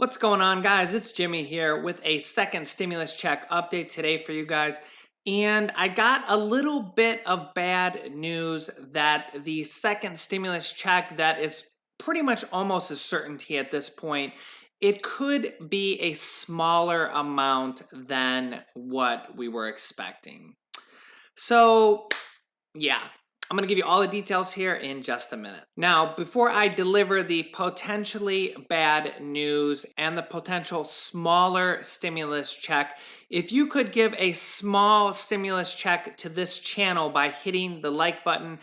What's going on, guys? It's Jimmy here with a second stimulus check update today for you guys. And I got a little bit of bad news that the second stimulus check that is pretty much almost a certainty at this point, it could be a smaller amount than what we were expecting. So, yeah, I'm going to give you all the details here in just a minute. Now, before I deliver the potentially bad news and the potential smaller stimulus check, if you could give a small stimulus check to this channel by hitting the like button,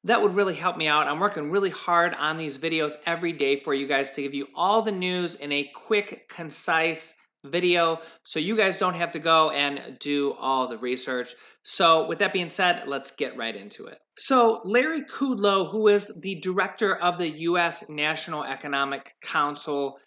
that would really help me out. I'm working really hard on these videos every day for you guys to give you all the news in a quick, concise video so you guys don't have to go and do all the research. So with that being said, let's get right into it. So Larry Kudlow, who is the director of the U.S. National Economic Council,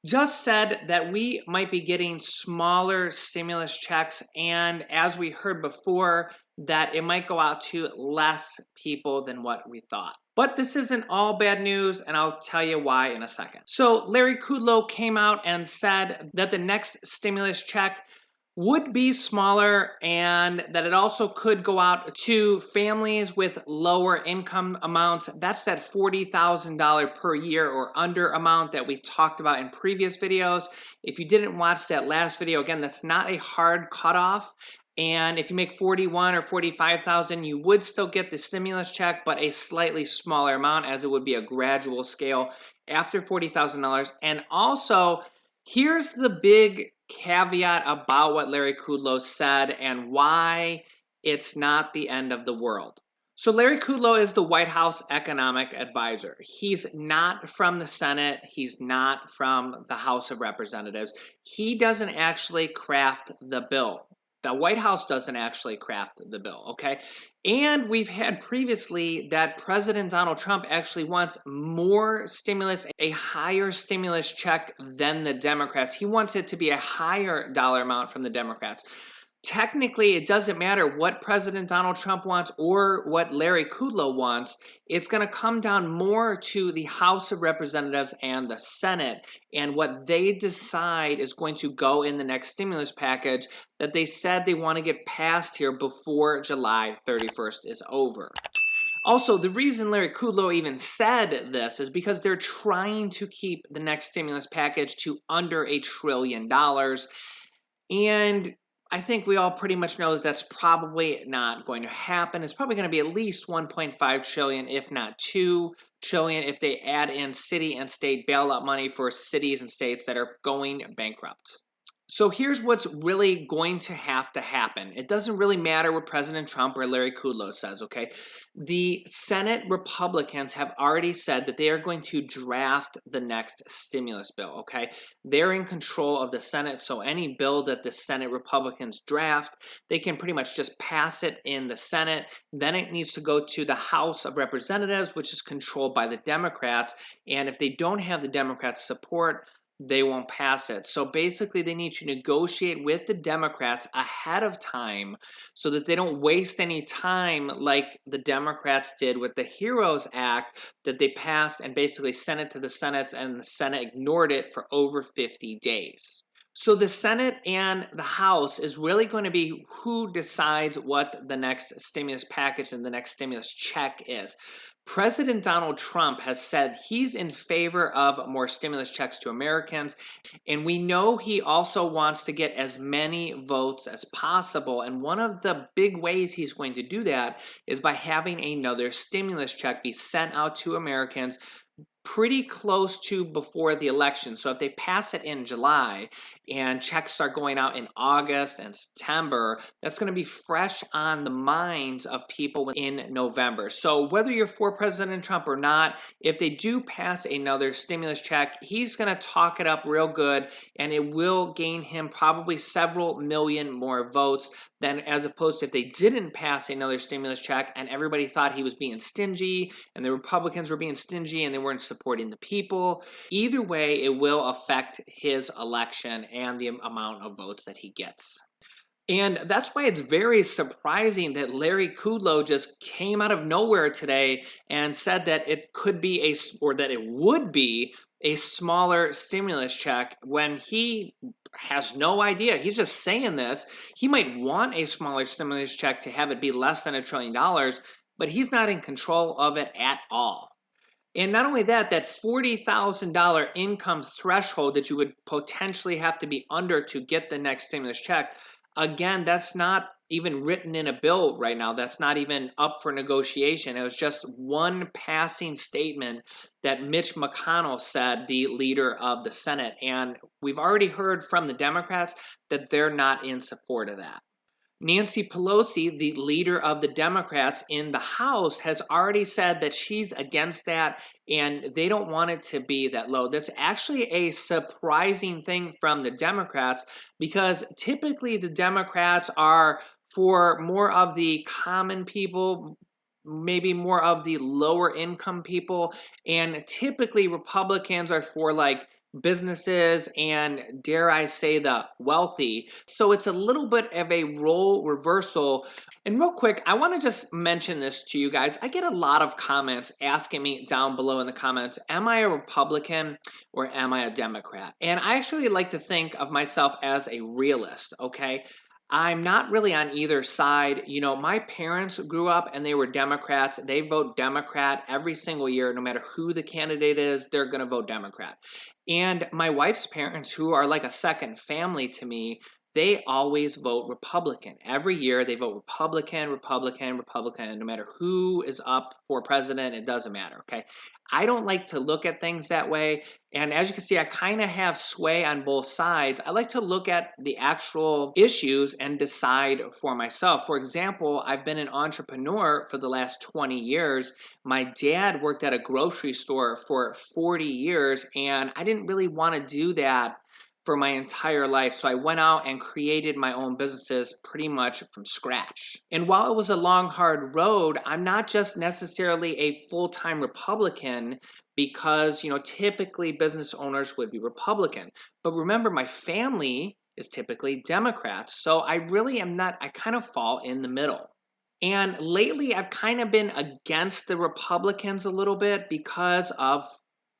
just said that we might be getting smaller stimulus checks, and as we heard before, that it might go out to less people than what we thought. But this isn't all bad news, and I'll tell you why in a second. So Larry Kudlow came out and said that the next stimulus check would be smaller and that it also could go out to families with lower income amounts. That's that $40,000 per year or under amount that we talked about in previous videos. If you didn't watch that last video, again, that's not a hard cutoff. And if you make 41 or 45,000, you would still get the stimulus check, but a slightly smaller amount, as it would be a gradual scale after $40,000. And also, here's the big caveat about what Larry Kudlow said and why it's not the end of the world. So Larry Kudlow is the White House economic advisor. He's not from the Senate. He's not from the House of Representatives. He doesn't actually craft the bill. The White House doesn't actually craft the bill, okay? And we've had previously that President Donald Trump actually wants more stimulus, a higher stimulus check than the Democrats. He wants it to be a higher dollar amount from the Democrats. Technically, it doesn't matter what President Donald Trump wants or what Larry Kudlow wants. It's going to come down more to the House of Representatives and the Senate and what they decide is going to go in the next stimulus package that they said they want to get passed here before July 31st is over. Also, the reason Larry Kudlow even said this is because they're trying to keep the next stimulus package to under $1 trillion. And I think we all pretty much know that that's probably not going to happen. It's probably going to be at least 1.5 trillion, if not 2 trillion, if they add in city and state bailout money for cities and states that are going bankrupt. So here's what's really going to have to happen. It doesn't really matter what President Trump or Larry Kudlow says, okay? The Senate Republicans have already said that they are going to draft the next stimulus bill, okay? They're in control of the Senate, so any bill that the Senate Republicans draft, they can pretty much just pass it in the Senate. Then it needs to go to the House of Representatives, which is controlled by the Democrats. And if they don't have the Democrats' support, they won't pass it. So basically, they need to negotiate with the Democrats ahead of time so that they don't waste any time like the Democrats did with the HEROES Act that they passed and basically sent it to the Senate, and the Senate ignored it for over 50 days. So the Senate and the House is really going to be who decides what the next stimulus package and the next stimulus check is. President Donald Trump has said he's in favor of more stimulus checks to Americans, and we know he also wants to get as many votes as possible. And one of the big ways he's going to do that is by having another stimulus check be sent out to Americans pretty close to before the election. So if they pass it in July and checks start going out in August and September, that's going to be fresh on the minds of people in November. So whether you're for President Trump or not, if they do pass another stimulus check, he's going to talk it up real good, and it will gain him probably several million more votes than as opposed to if they didn't pass another stimulus check and everybody thought he was being stingy and the Republicans were being stingy and they weren't supporting the people. Either way, it will affect his election and the amount of votes that he gets. And that's why it's very surprising that Larry Kudlow just came out of nowhere today and said that it could be or that it would be a smaller stimulus check when he has no idea. He's just saying this. He might want a smaller stimulus check to have it be less than $1 trillion, but he's not in control of it at all. And not only that, that $40,000 income threshold that you would potentially have to be under to get the next stimulus check, again, that's not even written in a bill right now. That's not even up for negotiation. It was just one passing statement that Mitch McConnell said, the leader of the Senate. And we've already heard from the Democrats that they're not in support of that. Nancy Pelosi, the leader of the Democrats in the House, has already said that she's against that and they don't want it to be that low. That's actually a surprising thing from the Democrats because typically the Democrats are for more of the common people, maybe more of the lower income people, and typically Republicans are for like businesses and, dare I say, the wealthy. So it's a little bit of a role reversal. And real quick, I want to just mention this to you guys. I get a lot of comments asking me down below in the comments, am I a Republican or am I a Democrat? And I actually like to think of myself as a realist, okay? I'm not really on either side. You know, my parents grew up and they were Democrats. They vote Democrat every single year. No matter who the candidate is, they're going to vote Democrat. And my wife's parents, who are like a second family to me, they always vote Republican. Every year they vote Republican, Republican, Republican. No matter who is up for president, it doesn't matter, okay? I don't like to look at things that way. And as you can see, I kind of have sway on both sides. I like to look at the actual issues and decide for myself. For example, I've been an entrepreneur for the last 20 years. My dad worked at a grocery store for 40 years, and I didn't really want to do that for my entire life. So I went out and created my own businesses pretty much from scratch. And while it was a long, hard road, I'm not just necessarily a full-time Republican because, you know, typically business owners would be Republican. But remember, my family is typically Democrats. So I really am not, I kind of fall in the middle. And lately, I've kind of been against the Republicans a little bit because of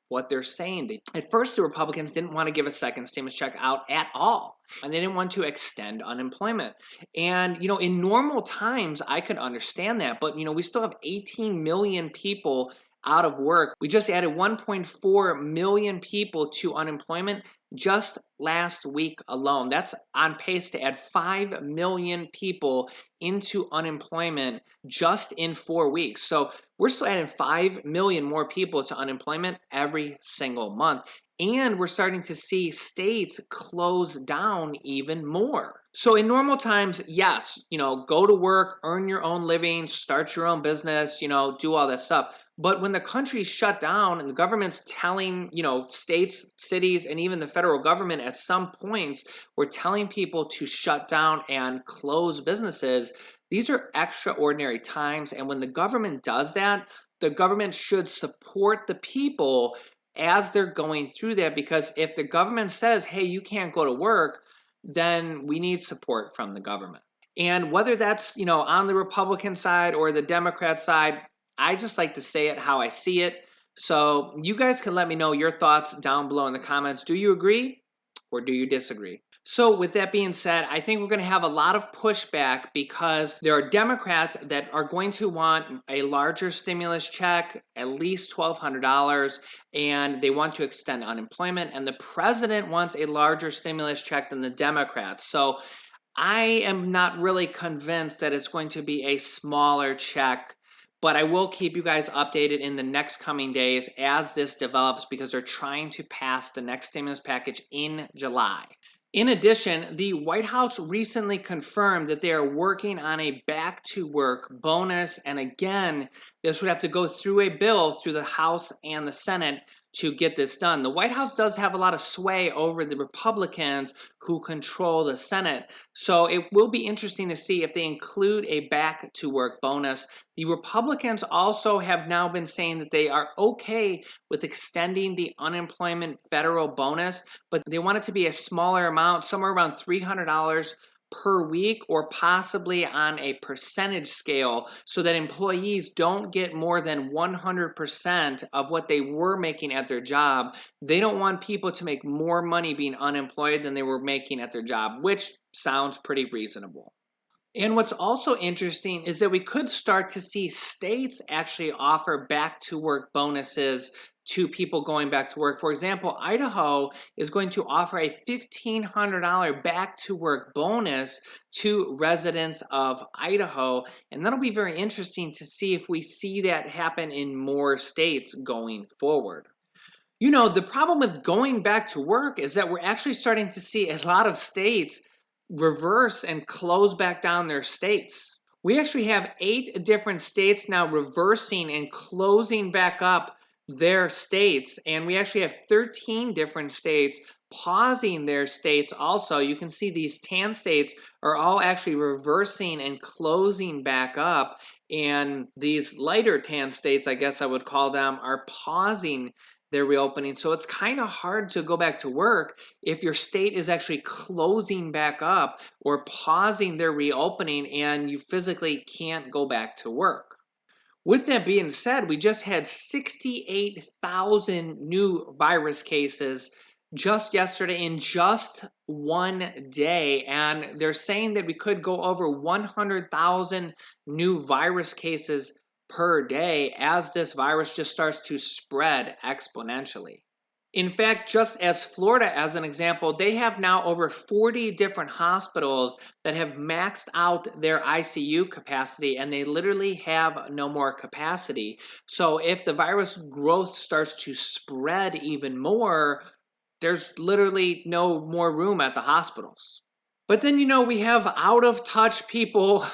what they're saying. At first, the Republicans didn't want to give a second stimulus check out at all, and they didn't want to extend unemployment. And, you know, in normal times, I could understand that, but, you know, we still have 18 million people out of work. We just added 1.4 million people to unemployment just last week alone. That's on pace to add 5 million people into unemployment just in 4 weeks. So we're still adding 5 million more people to unemployment every single month. And we're starting to see states close down even more. So in normal times, yes, you know, go to work, earn your own living, start your own business, you know, do all that stuff. But when the country's shut down and the government's telling, you know, states, cities, and even the federal government at some points, we're telling people to shut down and close businesses, these are extraordinary times. And when the government does that, the government should support the people as they're going through that, because if the government says, hey, you can't go to work, then we need support from the government. And whether that's, you know, on the Republican side or the Democrat side, I just like to say it how I see it. So you guys can let me know your thoughts down below in the comments. Do you agree or do you disagree? So with that being said, I think we're going to have a lot of pushback because there are Democrats that are going to want a larger stimulus check, at least $1,200, and they want to extend unemployment. And the president wants a larger stimulus check than the Democrats. So I am not really convinced that it's going to be a smaller check, but I will keep you guys updated in the next coming days as this develops because they're trying to pass the next stimulus package in July. In addition, the White House recently confirmed that they are working on a back-to-work bonus, and again, this would have to go through a bill through the House and the Senate to get this done. The White House does have a lot of sway over the Republicans who control the Senate, so it will be interesting to see if they include a back-to-work bonus. The Republicans also have now been saying that they are okay with extending the unemployment federal bonus, but they want it to be a smaller amount, somewhere around $300 per week or possibly on a percentage scale so that employees don't get more than 100% of what they were making at their job. They don't want people to make more money being unemployed than they were making at their job, which sounds pretty reasonable. And what's also interesting is that we could start to see states actually offer back to work bonuses to people going back to work. For example, Idaho is going to offer a $1,500 back to work bonus to residents of Idaho. And that'll be very interesting to see if we see that happen in more states going forward. You know, the problem with going back to work is that we're actually starting to see a lot of states reverse and close back down their states. We actually have 8 different states now reversing and closing back up their states, and we actually have 13 different states pausing their states also. You can see these tan states are all actually reversing and closing back up, and these lighter tan states, I guess I would call them, are pausing their reopening. So it's kind of hard to go back to work if your state is actually closing back up or pausing their reopening and you physically can't go back to work. With that being said, we just had 68,000 new virus cases just yesterday in just one day, and they're saying that we could go over 100,000 new virus cases per day as this virus just starts to spread exponentially. In fact, just as Florida as an example, they have now over 40 different hospitals that have maxed out their ICU capacity, and they literally have no more capacity. So if the virus growth starts to spread even more, there's literally no more room at the hospitals. But then, you know, we have out of touch people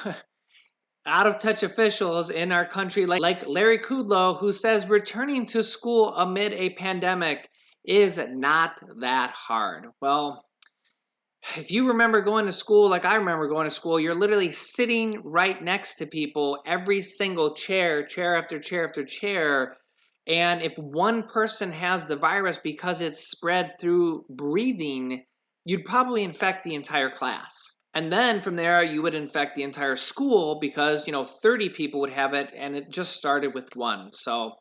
out of touch officials in our country like Larry Kudlow, who says returning to school amid a pandemic is not that hard. Well, if you remember going to school like I remember going to school, you're literally sitting right next to people, every single chair after chair after chair. And if one person has the virus because it's spread through breathing, you'd probably infect the entire class. And then from there, you would infect the entire school because, 30 people would have it and it just started with one. So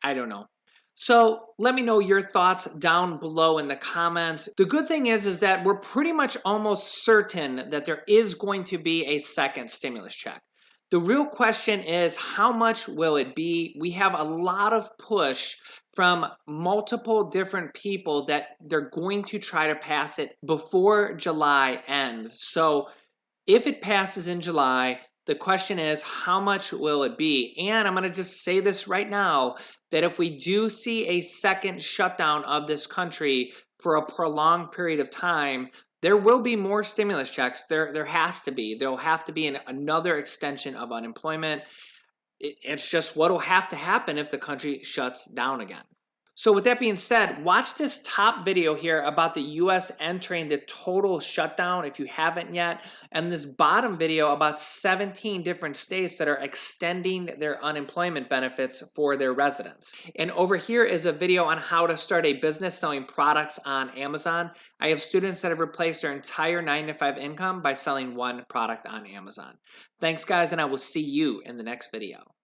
I don't know. So let me know your thoughts down below in the comments. The good thing is that we're pretty much almost certain that there is going to be a second stimulus check. The real question is, how much will it be? We have a lot of push from multiple different people that they're going to try to pass it before July ends. So if it passes in July, the question is, how much will it be? And I'm going to just say this right now, that if we do see a second shutdown of this country for a prolonged period of time, there will be more stimulus checks. There has to be. There will have to be another extension of unemployment. It's just what will have to happen if the country shuts down again. So with that being said, watch this top video here about the US entering the total shutdown if you haven't yet, and this bottom video about 17 different states that are extending their unemployment benefits for their residents. And over here is a video on how to start a business selling products on Amazon. I have students that have replaced their entire 9-to-5 income by selling one product on Amazon. Thanks guys, and I will see you in the next video.